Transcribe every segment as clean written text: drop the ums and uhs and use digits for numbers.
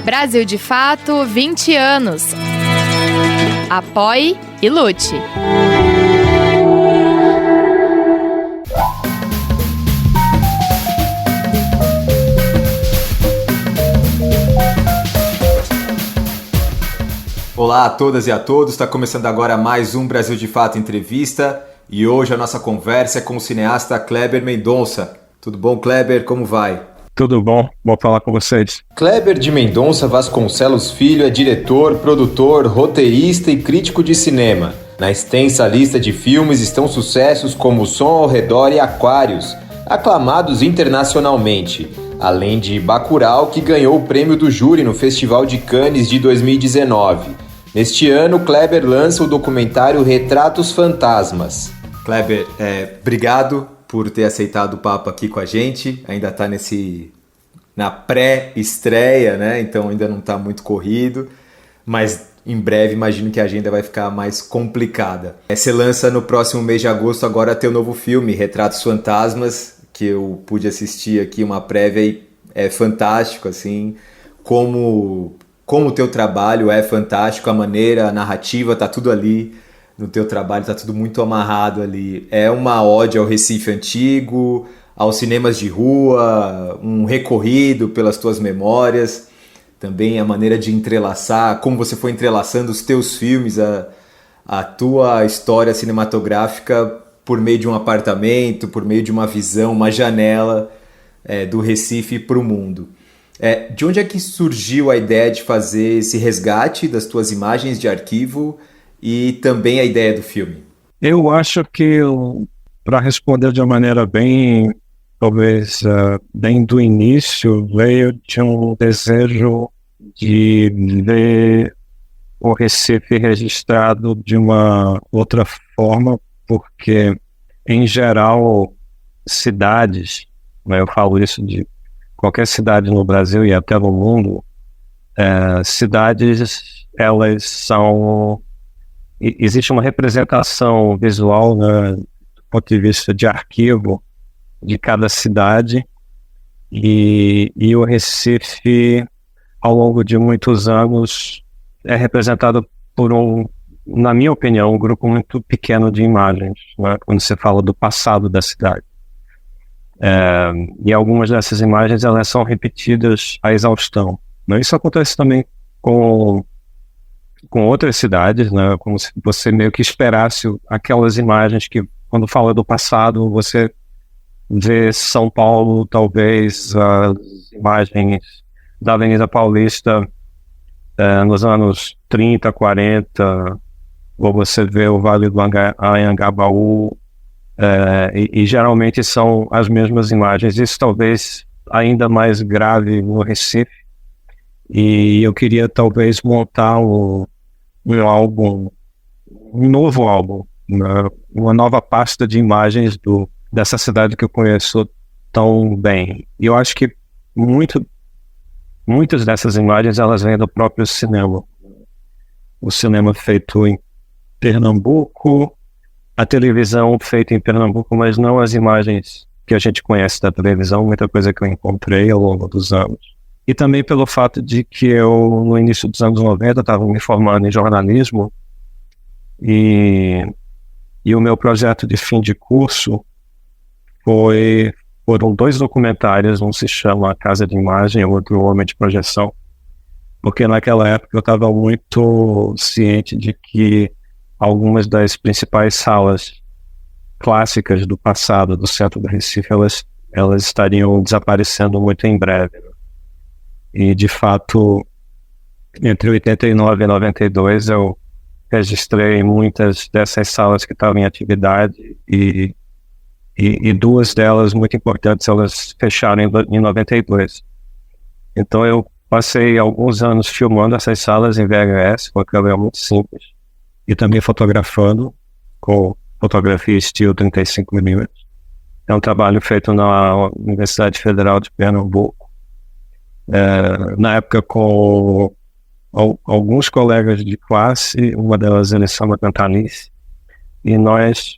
Brasil de Fato 20 anos. Apoie e lute. Olá a todas e a todos, está começando agora mais um Brasil de Fato Entrevista e hoje a nossa conversa é com o cineasta Kleber Mendonça. Tudo bom, Kleber? Como vai? Tudo bom falar com vocês. Kleber de Mendonça Vasconcelos Filho é diretor, produtor, roteirista e crítico de cinema. Na extensa lista de filmes estão sucessos como O Som ao Redor e Aquários, aclamados internacionalmente, além de Bacurau, que ganhou o prêmio do júri no Festival de Cannes de 2019. Neste ano, Kleber lança o documentário Retratos Fantasmas. Kleber, obrigado por ter aceitado o papo aqui com a gente. Ainda está na pré-estreia, né? Então ainda não está muito corrido, mas em breve imagino que a agenda vai ficar mais complicada. Você lança no próximo mês de agosto agora teu novo filme, Retratos Fantasmas, que eu pude assistir aqui uma prévia e é fantástico, assim, como o teu trabalho é fantástico, a maneira, a narrativa, tá tudo ali no teu trabalho, tá tudo muito amarrado ali. É uma ode ao Recife antigo, aos cinemas de rua, um recorrido pelas tuas memórias, também a maneira de entrelaçar, como você foi entrelaçando os teus filmes, a tua história cinematográfica por meio de um apartamento, por meio de uma visão, uma janela do Recife para o mundo. De onde é que surgiu a ideia de fazer esse resgate das tuas imagens de arquivo e também a ideia do filme? Eu acho que, para responder de uma maneira bem, talvez, bem do início, veio de um desejo de ver o Recife registrado de uma outra forma, porque, em geral, cidades, né, eu falo isso de qualquer cidade no Brasil e até no mundo, cidades, elas são... Existe uma representação visual, né, do ponto de vista de arquivo de cada cidade, e o Recife, ao longo de muitos anos, é representado por na minha opinião, um grupo muito pequeno de imagens, né, quando você fala do passado da cidade. E algumas dessas imagens elas são repetidas à exaustão, né? Isso acontece também com outras cidades, né? Como se você meio que esperasse aquelas imagens que, quando fala do passado, você vê São Paulo, talvez as imagens da Avenida Paulista nos anos 30, 40, ou você vê o Vale do Anhangabaú, e geralmente são as mesmas imagens. Isso talvez ainda mais grave no Recife, e eu queria talvez montar um álbum, um novo álbum, uma nova pasta de imagens dessa cidade que eu conheço tão bem. E eu acho que muitas dessas imagens elas vêm do próprio cinema. O cinema feito em Pernambuco, a televisão feita em Pernambuco, mas não as imagens que a gente conhece da televisão, muita coisa que eu encontrei ao longo dos anos. E também pelo fato de que eu, no início dos anos 90, estava me formando em jornalismo, e o meu projeto de fim de curso foram 2 documentários, um se chama Casa de Imagem, o outro Homem de Projeção, porque naquela época eu estava muito ciente de que algumas das principais salas clássicas do passado do centro do Recife, elas estariam desaparecendo muito em breve. E, de fato, entre 89 e 92, eu registrei muitas dessas salas que estavam em atividade e 2 delas, muito importantes, elas fecharam em 92. Então, eu passei alguns anos filmando essas salas em VHS, com a câmera muito simples, e também fotografando com fotografia estilo 35mm. É um trabalho feito na Universidade Federal de Pernambuco, na época com alguns colegas de classe, uma delas Elissama Cantanice, e nós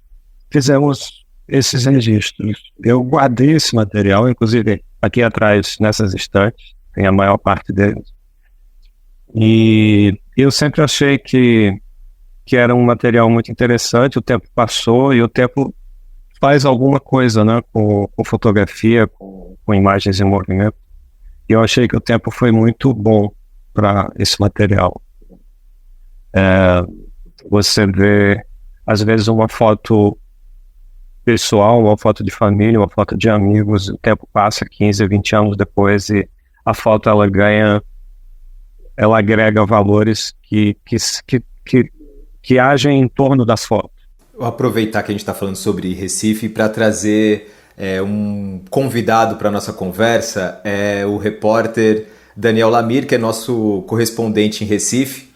fizemos esses registros. Eu guardei esse material, inclusive aqui atrás, nessas estantes, tem a maior parte deles. E eu sempre achei que era um material muito interessante. O tempo passou e o tempo faz alguma coisa, né, com fotografia, com imagens em movimento. E eu achei que o tempo foi muito bom para esse material. Você vê, às vezes, uma foto pessoal, uma foto de família, uma foto de amigos, o tempo passa 15, 20 anos depois e a foto ela agrega valores que agem em torno das fotos. Vou aproveitar que a gente está falando sobre Recife para trazer um convidado para a nossa conversa, o repórter Daniel Lamir, que é nosso correspondente em Recife,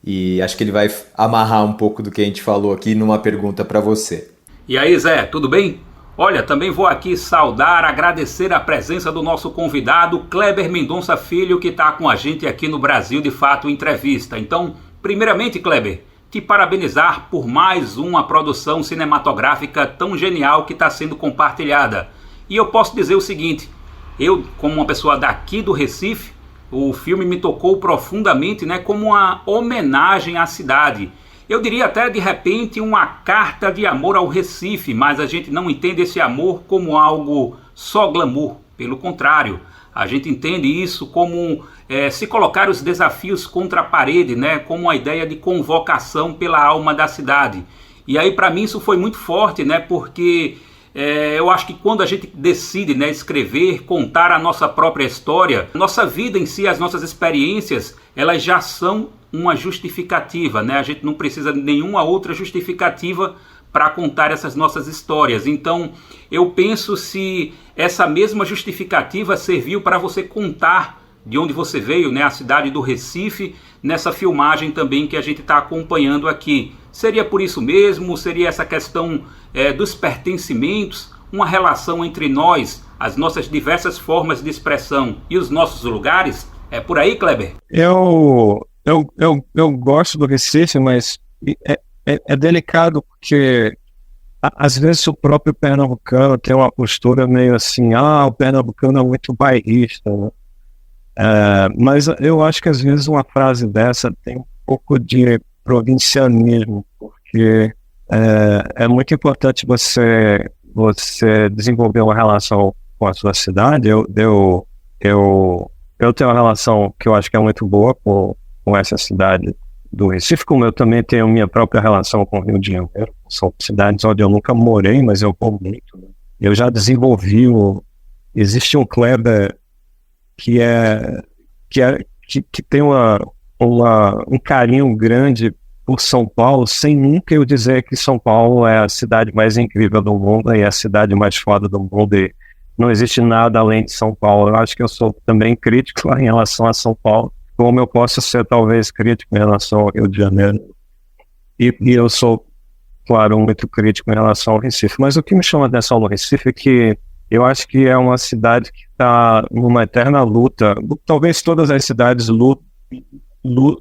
e acho que ele vai amarrar um pouco do que a gente falou aqui numa pergunta para você. E aí, Zé, tudo bem? Olha, também vou aqui saudar, agradecer a presença do nosso convidado, Kleber Mendonça Filho, que está com a gente aqui no Brasil de Fato Entrevista. Então, primeiramente, Kleber, te parabenizar por mais uma produção cinematográfica tão genial que está sendo compartilhada. E eu posso dizer o seguinte, eu, como uma pessoa daqui do Recife, o filme me tocou profundamente, né, como uma homenagem à cidade. Eu diria até, de repente, uma carta de amor ao Recife, mas a gente não entende esse amor como algo só glamour. Pelo contrário, a gente entende isso como se colocar os desafios contra a parede, né? Como uma ideia de convocação pela alma da cidade. E aí, para mim, isso foi muito forte, né? Porque eu acho que quando a gente decide, né, escrever, contar a nossa própria história, nossa vida em si, as nossas experiências, elas já são uma justificativa, né? A gente não precisa de nenhuma outra justificativa para contar essas nossas histórias. Então, eu penso se essa mesma justificativa serviu para você contar de onde você veio, né, a cidade do Recife, nessa filmagem também que a gente está acompanhando aqui. Seria por isso mesmo? Seria essa questão dos pertencimentos, uma relação entre nós, as nossas diversas formas de expressão e os nossos lugares? É por aí, Kleber? Eu gosto do Recife, mas é delicado porque às vezes o próprio pernambucano tem uma postura meio assim, o pernambucano é muito bairrista, né? Mas eu acho que às vezes uma frase dessa tem um pouco de provincianismo, porque é muito importante você desenvolver uma relação com a sua cidade. Eu tenho uma relação que eu acho que é muito boa com essa cidade do Recife, como eu também tenho minha própria relação com o Rio de Janeiro. São cidades onde eu nunca morei, mas eu vou muito, né? Eu já desenvolvi existe um Kleber que tem um carinho grande por São Paulo, sem nunca eu dizer que São Paulo é a cidade mais incrível do mundo e é a cidade mais foda do mundo e não existe nada além de São Paulo. Eu acho que eu sou também crítico em relação a São Paulo, como eu posso ser talvez crítico em relação ao Rio de Janeiro. E eu sou, claro, muito crítico em relação ao Recife. Mas o que me chama a atenção no Recife é que eu acho que é uma cidade que está numa eterna luta. Talvez todas as cidades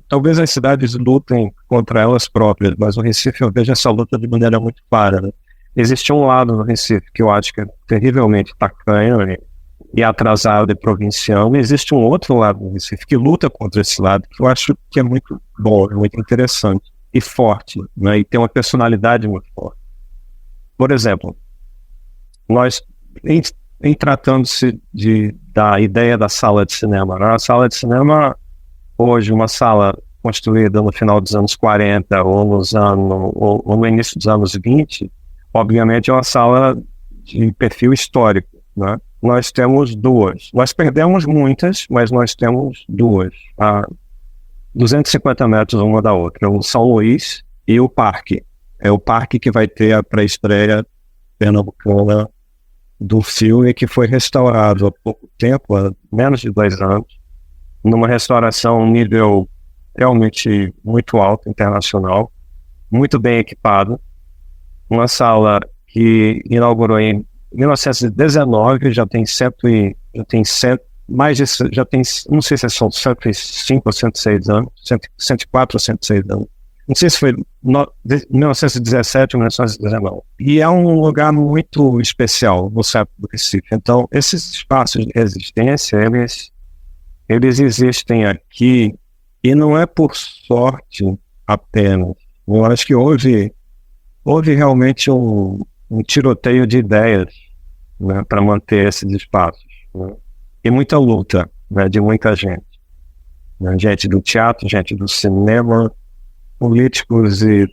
talvez as cidades lutem contra elas próprias, mas o Recife eu vejo essa luta de maneira muito clara, né? Existe um lado no Recife que eu acho que é terrivelmente tacanho e atrasado e provinciano, e existe um outro lado no Recife que luta contra esse lado, que eu acho que é muito bom, é muito interessante e forte, né? E tem uma personalidade muito forte. Por exemplo, nós, em tratando-se da ideia da sala de cinema, né? A sala de cinema, hoje, uma sala construída no final dos anos 40 ou no início dos anos 20, obviamente é uma sala de perfil histórico, né? Nós temos duas. Nós perdemos muitas, mas nós temos duas, a 250 metros uma da outra. O São Luís e o Parque. É o Parque que vai ter a pré-estreia pernambucana do filme, que foi restaurado há pouco tempo, há menos de 2 anos, numa restauração nível realmente muito alto, internacional, muito bem equipado. Uma sala que inaugurou em 1919, já tem não sei se são 105 ou 106 anos, 104 ou 106 anos. Não sei se foi 1917 ou 1919. E é um lugar muito especial no centro do Recife. Então, esses espaços de resistência, eles existem aqui E não é por sorte apenas. Eu acho que houve realmente um tiroteio de ideias, né, para manter esses espaços, né? E muita luta, né, de muita gente, né? Gente do teatro, gente do cinema, políticos e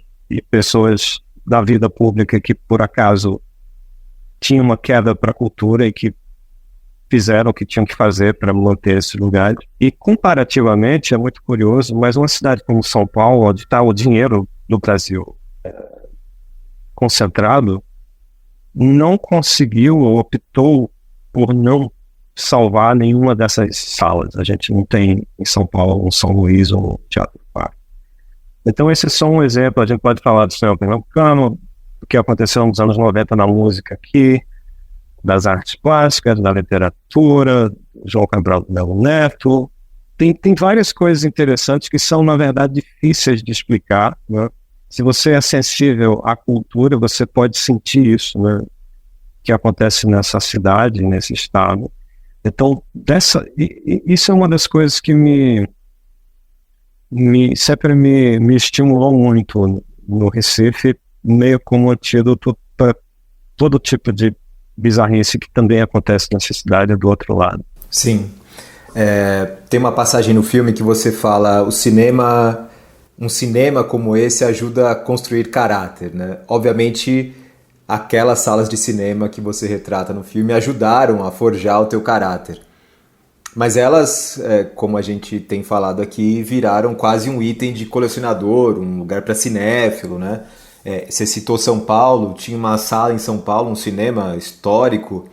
pessoas da vida pública que por acaso tinham uma queda para a cultura e que fizeram o que tinham que fazer para manter esse lugar. E comparativamente, é muito curioso, mas uma cidade como São Paulo, onde está o dinheiro do Brasil concentrado, não conseguiu ou optou por não salvar nenhuma dessas salas. A gente não tem em São Paulo um São Luís ou um Teatro Parque. Então esse é só um exemplo. A gente pode falar do cinema pernambucano, o que aconteceu nos anos 90 na música aqui, das artes plásticas, da literatura, João Cabral do Melo Neto. Tem várias coisas interessantes que são, na verdade, difíceis de explicar, né? Se você é sensível à cultura, você pode sentir isso, né, que acontece nessa cidade, nesse estado. Então, isso é uma das coisas que sempre me estimulou muito no Recife, meio como antídoto para todo tipo de bizarrice que também acontece nessa cidade do outro lado. Sim. Tem uma passagem no filme que você fala, um cinema como esse ajuda a construir caráter, né? Obviamente, aquelas salas de cinema que você retrata no filme ajudaram a forjar o teu caráter. Mas elas, como a gente tem falado aqui, viraram quase um item de colecionador, um lugar para cinéfilo, né? Você citou São Paulo, tinha uma sala em São Paulo, um cinema histórico,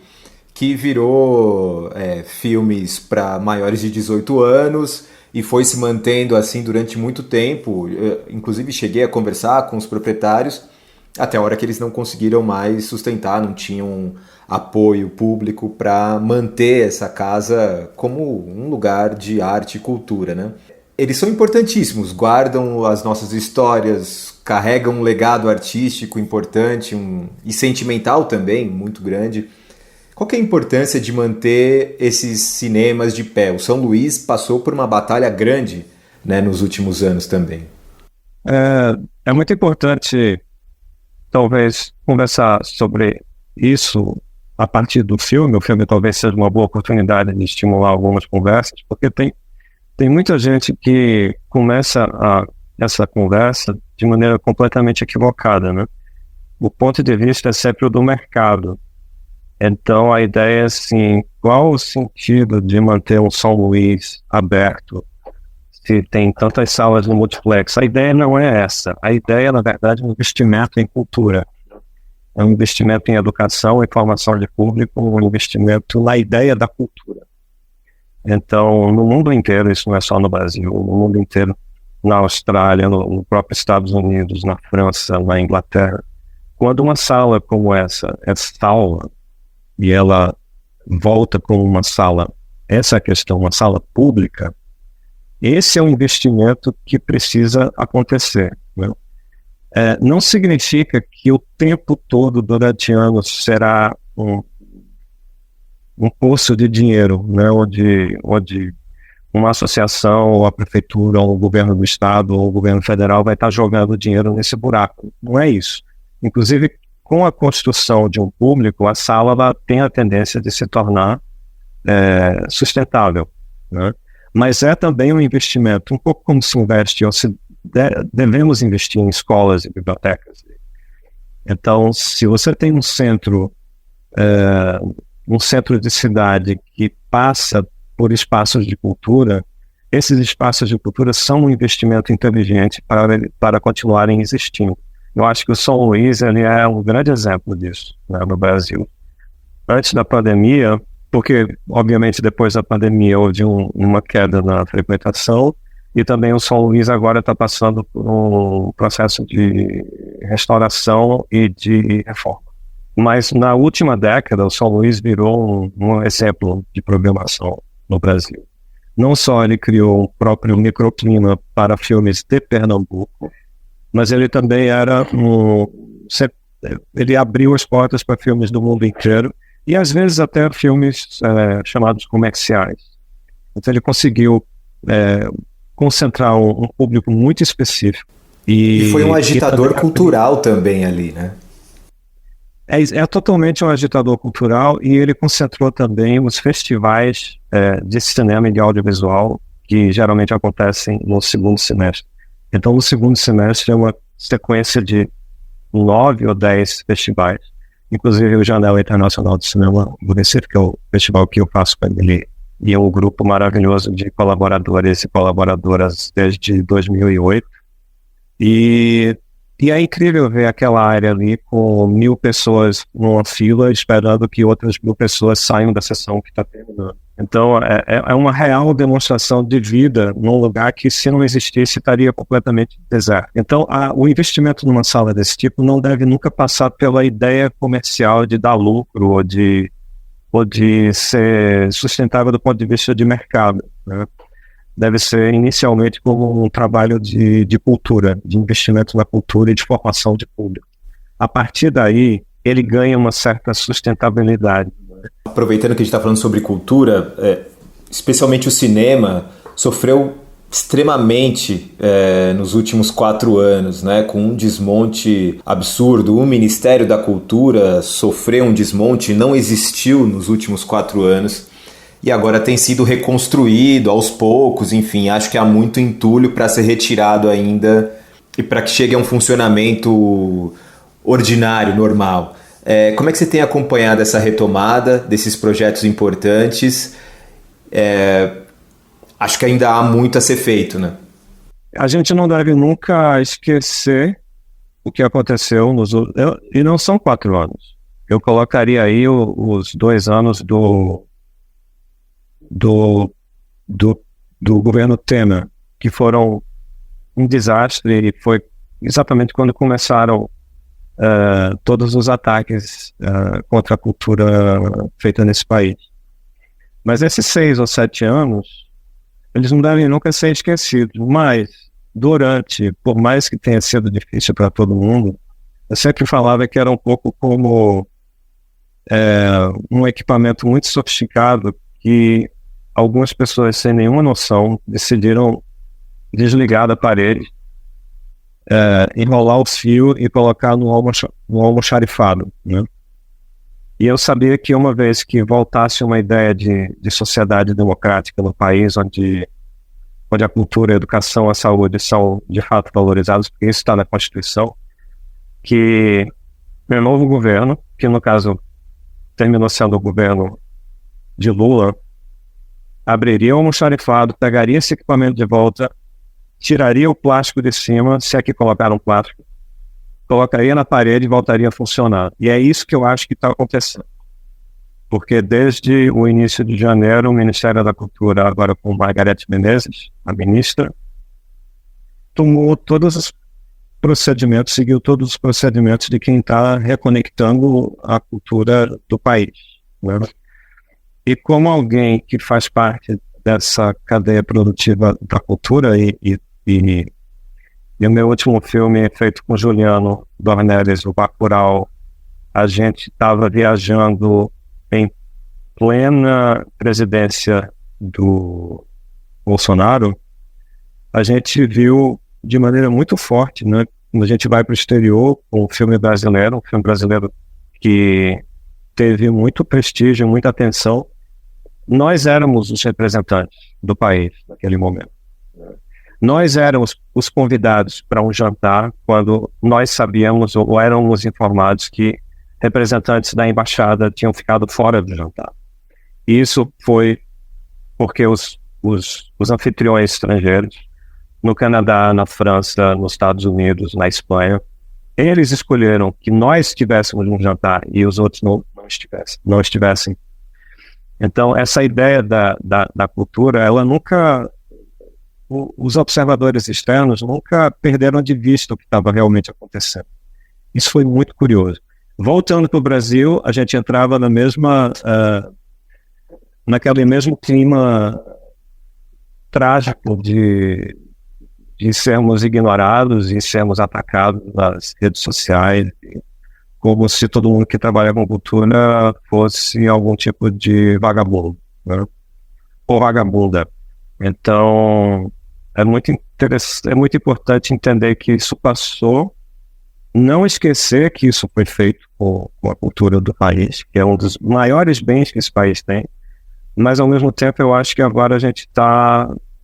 que virou filmes para maiores de 18 anos e foi se mantendo assim durante muito tempo. Eu, inclusive, cheguei a conversar com os proprietários até a hora que eles não conseguiram mais sustentar, não tinham apoio público para manter essa casa como um lugar de arte e cultura, né? Eles são importantíssimos, guardam as nossas histórias, carregam um legado artístico importante e sentimental também, muito grande. Qual que é a importância de manter esses cinemas de pé? O São Luís passou por uma batalha grande, né, nos últimos anos também. É muito importante, talvez, conversar sobre isso a partir do filme. O filme talvez seja uma boa oportunidade de estimular algumas conversas, porque tem muita gente que começa essa conversa de maneira completamente equivocada, né? O ponto de vista é sempre o do mercado. Então a ideia é assim, qual o sentido de manter um São Luís aberto se tem tantas salas no multiplex? A ideia não é essa. A ideia, na verdade, é um investimento em cultura. É um investimento em educação e formação de público, um investimento na ideia da cultura. Então, no mundo inteiro, isso não é só no Brasil, no mundo inteiro, na Austrália, no próprio Estados Unidos, na França, na Inglaterra, quando uma sala como essa é salva e ela volta como uma sala, essa é a questão, uma sala pública, esse é um investimento que precisa acontecer, né? Não significa que o tempo todo, durante anos, será um poço de dinheiro, né, onde uma associação, ou a prefeitura, ou o governo do estado, ou o governo federal vai estar jogando dinheiro nesse buraco. Não é isso. Inclusive, com a construção de um público, a sala tem a tendência de se tornar sustentável, né? Mas é também um investimento, um pouco como se investe, ou se devemos investir em escolas e bibliotecas. Então, se você tem um centro de cidade que passa por espaços de cultura, esses espaços de cultura são um investimento inteligente para continuarem existindo. Eu acho que o São Luís ele é um grande exemplo disso, né, no Brasil. Antes da pandemia, porque obviamente depois da pandemia houve uma queda na frequentação, e também o São Luís agora está passando por um processo de restauração e de reforma. Mas na última década, o São Luís virou um exemplo de programação no Brasil. Não só ele criou um próprio microclima para filmes de Pernambuco, mas ele também ele abriu as portas para filmes do mundo inteiro, e às vezes até filmes chamados comerciais. Então ele conseguiu concentrar um público muito específico. E foi um agitador cultural também ali, né? É totalmente um agitador cultural, e ele concentrou também os festivais de cinema e de audiovisual que geralmente acontecem no segundo semestre. Então, no segundo semestre é uma sequência de 9 ou 10 festivais, inclusive o Janela Internacional de Cinema do Recife, que é o festival que eu faço com ele, e é um grupo maravilhoso de colaboradores e colaboradoras desde 2008. E é incrível ver aquela área ali com 1.000 pessoas numa fila esperando que outras 1.000 pessoas saiam da sessão que está terminando. Então é uma real demonstração de vida num lugar que, se não existisse, estaria completamente deserto. Então o investimento numa sala desse tipo não deve nunca passar pela ideia comercial de dar lucro ou de ser sustentável do ponto de vista de mercado, né? Deve ser inicialmente como um trabalho de cultura, de investimento na cultura e de formação de público. A partir daí, ele ganha uma certa sustentabilidade. Aproveitando que a gente está falando sobre cultura, especialmente o cinema sofreu extremamente nos últimos 4 anos, né, com um desmonte absurdo. O Ministério da Cultura sofreu um desmonte, não existiu nos últimos 4 anos. E agora tem sido reconstruído aos poucos, enfim, acho que há muito entulho para ser retirado ainda e para que chegue a um funcionamento ordinário, normal. Como é que você tem acompanhado essa retomada desses projetos importantes? Acho que ainda há muito a ser feito, né? A gente não deve nunca esquecer o que aconteceu e não são 4 anos. Eu colocaria aí os 2 anos do governo Temer, que foram um desastre, e foi exatamente quando começaram todos os ataques contra a cultura feita nesse país. Mas esses 6 ou 7 anos, eles não devem nunca ser esquecidos, mas por mais que tenha sido difícil para todo mundo, eu sempre falava que era um pouco como um equipamento muito sofisticado que algumas pessoas sem nenhuma noção decidiram desligar da parede, enrolar o fio e colocar no almoxarifado, né? E eu sabia que uma vez que voltasse uma ideia de sociedade democrática no país, onde a cultura, a educação, a saúde são de fato valorizados, porque isso está na Constituição, que o novo governo, que no caso terminou sendo o governo de Lula, abriria o almoxarifado, pegaria esse equipamento de volta, tiraria o plástico de cima, se é que colocaram plástico, colocaria na parede e voltaria a funcionar. E é isso que eu acho que está acontecendo. Porque desde o início de janeiro, o Ministério da Cultura, agora com Margareth Menezes, a ministra, tomou todos os procedimentos, seguiu todos os procedimentos de quem está reconectando a cultura do país, né? E como alguém que faz parte dessa cadeia produtiva da cultura, e o meu último filme feito com Juliano Dornelles, o Bacurau, a gente estava viajando em plena presidência do Bolsonaro, a gente viu de maneira muito forte, né? Quando a gente vai para o exterior, um filme brasileiro que teve muito prestígio, muita atenção, nós éramos os representantes do país naquele momento. Nós éramos os convidados para um jantar quando nós sabíamos ou éramos informados que representantes da embaixada tinham ficado fora do jantar. E isso foi porque os anfitriões estrangeiros, no Canadá, na França, nos Estados Unidos, na Espanha, eles escolheram que nós estivéssemos num jantar e os outros não estivessem. Então, essa ideia da cultura, ela nunca... Os observadores externos nunca perderam de vista o que estava realmente acontecendo. Isso foi muito curioso. Voltando para o Brasil, a gente entrava naquele mesmo clima trágico de sermos ignorados e sermos atacados nas redes sociais, como se todo mundo que trabalha com cultura fosse algum tipo de vagabundo, né? Ou vagabunda. Então, é muito importante entender que isso passou, não esquecer que isso foi feito com a cultura do país, que é um dos maiores bens que esse país tem, mas ao mesmo tempo eu acho que agora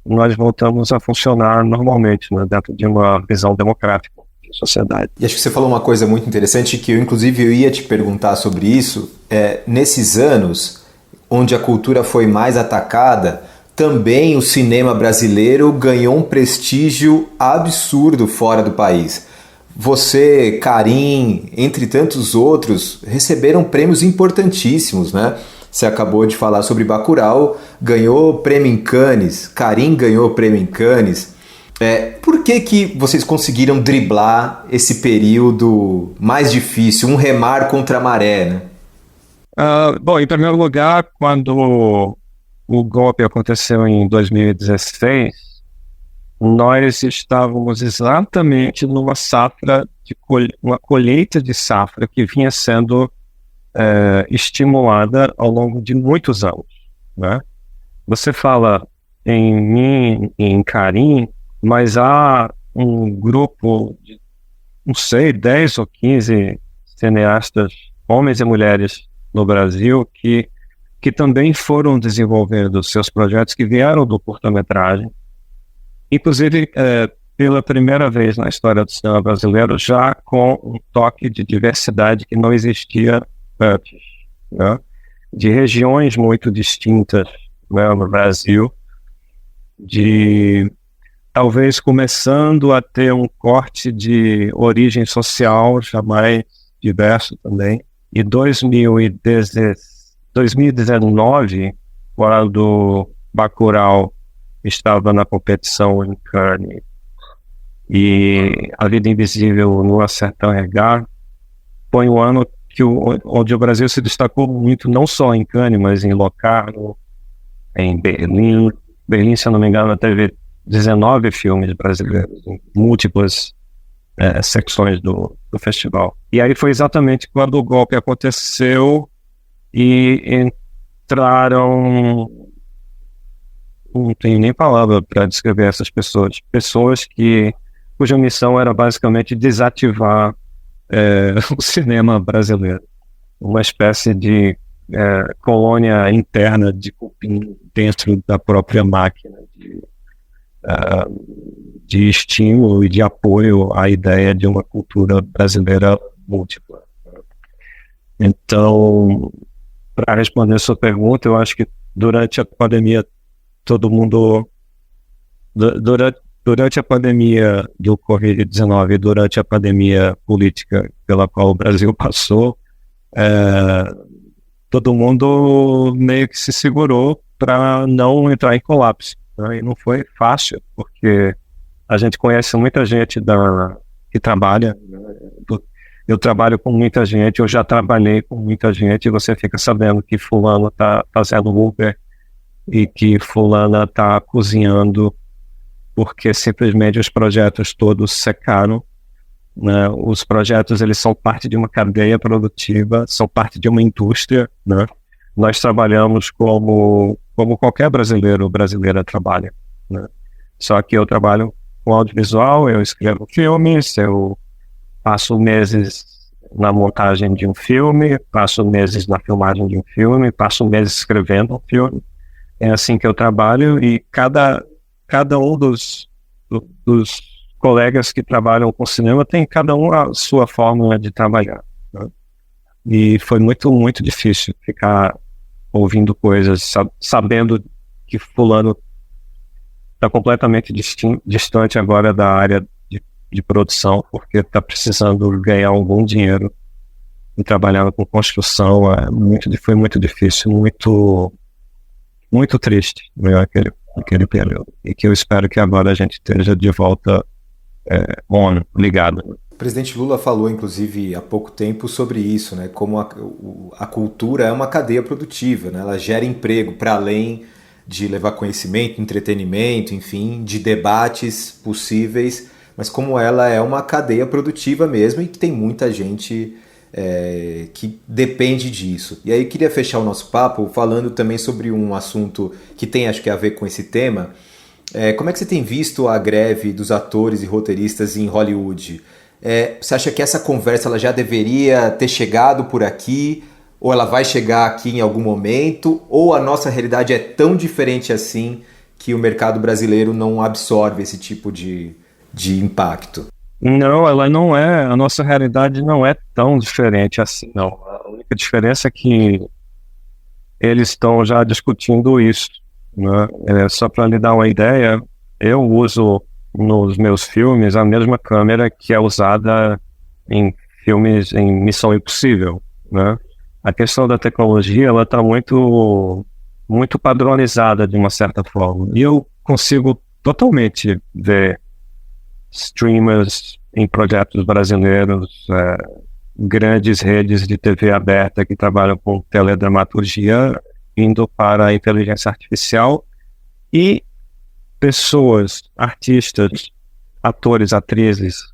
nós voltamos a funcionar normalmente, né, dentro de uma visão democrática da sociedade. E acho que você falou uma coisa muito interessante que eu ia te perguntar sobre isso. Nesses anos onde a cultura foi mais atacada, também o cinema brasileiro ganhou um prestígio absurdo fora do país. Você, Karim, entre tantos outros, receberam prêmios importantíssimos, né? Você acabou de falar sobre Bacurau, ganhou prêmio em Cannes, Karim ganhou prêmio em Cannes. Por que vocês conseguiram driblar esse período mais difícil, um remar contra a maré, né? Bom, em primeiro lugar, quando o golpe aconteceu em 2016, nós estávamos exatamente numa safra, uma colheita de safra que vinha sendo estimulada ao longo de muitos anos, né? Você fala em mim, em Karim, mas há um grupo de, não sei, 10 ou 15 cineastas, homens e mulheres no Brasil, que também foram desenvolvendo seus projetos, que vieram do curta-metragem, inclusive pela primeira vez na história do cinema brasileiro, já com um toque de diversidade que não existia antes, né? De regiões muito distintas, né, no Brasil, de talvez começando a ter um corte de origem social já mais diverso também. E 2019, quando Bacurau estava na competição em Cannes e A Vida Invisível no A Certain Regard, foi um ano onde o Brasil se destacou muito, não só em Cannes, mas em Locarno, em Berlim. Berlim, se eu não me engano, teve 19 filmes brasileiros em múltiplas secções do festival. E aí foi exatamente quando o golpe aconteceu e entraram, não tenho nem palavra para descrever essas pessoas cuja missão era basicamente desativar o cinema brasileiro, uma espécie de colônia interna de cupim dentro da própria máquina de estímulo e de apoio à ideia de uma cultura brasileira múltipla. Então, para responder a sua pergunta, eu acho que durante a pandemia todo mundo, durante a pandemia do Covid-19 e durante a pandemia política pela qual o Brasil passou, todo mundo meio que se segurou para não entrar em colapso, né? E não foi fácil, porque a gente conhece muita gente que trabalha, né? Eu trabalho com muita gente, eu já trabalhei com muita gente, e você fica sabendo que fulano está fazendo Uber e que fulana está cozinhando, porque simplesmente os projetos todos secaram, né? Os projetos, eles são parte de uma cadeia produtiva, são parte de uma indústria, né? Nós trabalhamos como qualquer brasileiro ou brasileira trabalha, né? Só que eu trabalho com audiovisual, eu escrevo filmes, eu passo meses na montagem de um filme, passo meses na filmagem de um filme, passo meses escrevendo um filme. É assim que eu trabalho, e cada um dos colegas que trabalham com cinema tem cada um a sua fórmula de trabalhar, né? E foi muito, muito difícil ficar ouvindo coisas, sabendo que fulano está completamente distante agora da área de produção, porque está precisando ganhar algum dinheiro e trabalhando com construção. Foi muito difícil, muito, muito triste, né, aquele período, e que eu espero que agora a gente esteja de volta ligado. O presidente Lula falou, inclusive, há pouco tempo sobre isso, né? Como a cultura é uma cadeia produtiva, né? Ela gera emprego para além de levar conhecimento, entretenimento, enfim, de debates possíveis, mas como ela é uma cadeia produtiva mesmo, e que tem muita gente que depende disso. E aí eu queria fechar o nosso papo falando também sobre um assunto que tem, acho que, a ver com esse tema, como é que você tem visto a greve dos atores e roteiristas em Hollywood? Você acha que essa conversa ela já deveria ter chegado por aqui? Ou ela vai chegar aqui em algum momento? Ou a nossa realidade é tão diferente assim que o mercado brasileiro não absorve esse tipo de impacto? Não, ela não é. A nossa realidade não é tão diferente assim, não. A única diferença é que eles estão já discutindo isso, né? Só para lhe dar uma ideia, eu uso nos meus filmes a mesma câmera que é usada em filmes em Missão Impossível, né? A questão da tecnologia, ela está muito padronizada de uma certa forma. E eu consigo totalmente ver streamers em projetos brasileiros, grandes redes de TV aberta que trabalham com teledramaturgia, indo para a inteligência artificial, e pessoas, artistas, atores, atrizes,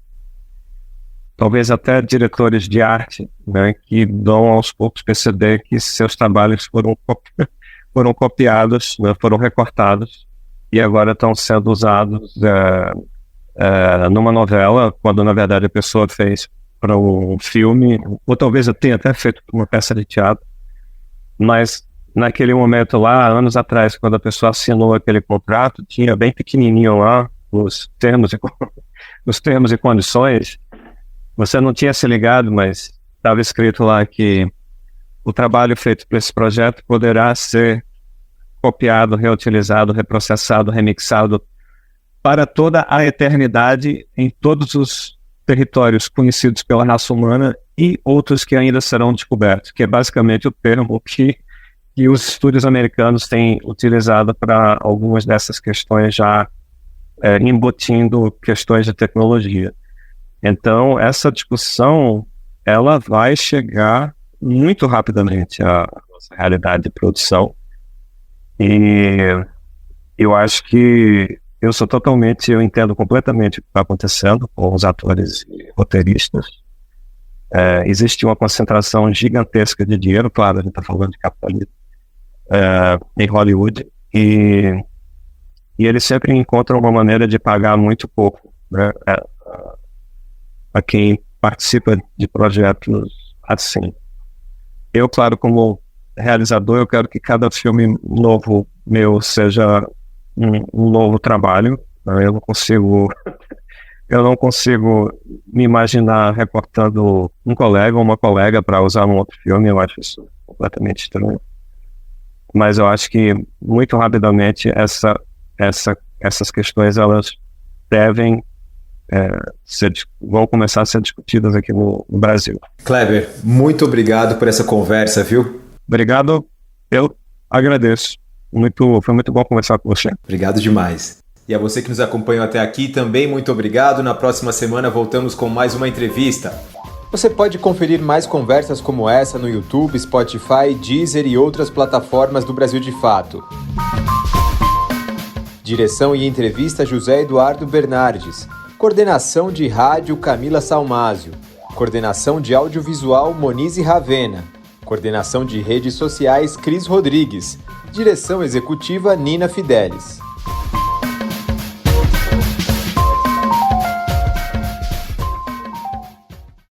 talvez até diretores de arte, né, que dão aos poucos perceber que seus trabalhos foram copiados, né, foram recortados, e agora estão sendo usados numa novela, quando na verdade a pessoa fez para um filme, ou talvez eu tenha até feito uma peça de teatro, mas naquele momento lá, anos atrás, quando a pessoa assinou aquele contrato, tinha bem pequenininho lá, nos termos e condições, você não tinha se ligado, mas estava escrito lá que o trabalho feito para esse projeto poderá ser copiado, reutilizado, reprocessado, remixado para toda a eternidade em todos os territórios conhecidos pela raça humana e outros que ainda serão descobertos, que é basicamente o termo que os estúdios americanos têm utilizado para algumas dessas questões, já embutindo questões de tecnologia. Então, essa discussão, ela vai chegar muito rapidamente à nossa realidade de produção, e eu acho que eu entendo completamente o que está acontecendo com os atores e roteiristas. Existe uma concentração gigantesca de dinheiro, claro, a gente está falando de capitalismo, em Hollywood, e eles sempre encontram uma maneira de pagar muito pouco, né, a quem participa de projetos assim. Eu, claro, como realizador, eu quero que cada filme novo meu seja um novo trabalho. Eu não consigo me imaginar recortando um colega ou uma colega para usar num outro filme. Eu acho isso completamente estranho. Mas eu acho que muito rapidamente essas questões elas devem vão começar a ser discutidas aqui no Brasil. Kleber, muito obrigado por essa conversa, viu? Obrigado, eu agradeço. Foi muito bom conversar com você. Obrigado demais. E a você que nos acompanhou até aqui, também muito obrigado. Na próxima semana voltamos com mais uma entrevista. Você pode conferir mais conversas como essa no YouTube, Spotify, Deezer e outras plataformas do Brasil de Fato. Direção e entrevista José Eduardo Bernardes. Coordenação de rádio Camila Salmásio. Coordenação de audiovisual Monize Ravena. Coordenação de redes sociais Cris Rodrigues. Direção executiva Nina Fidelis.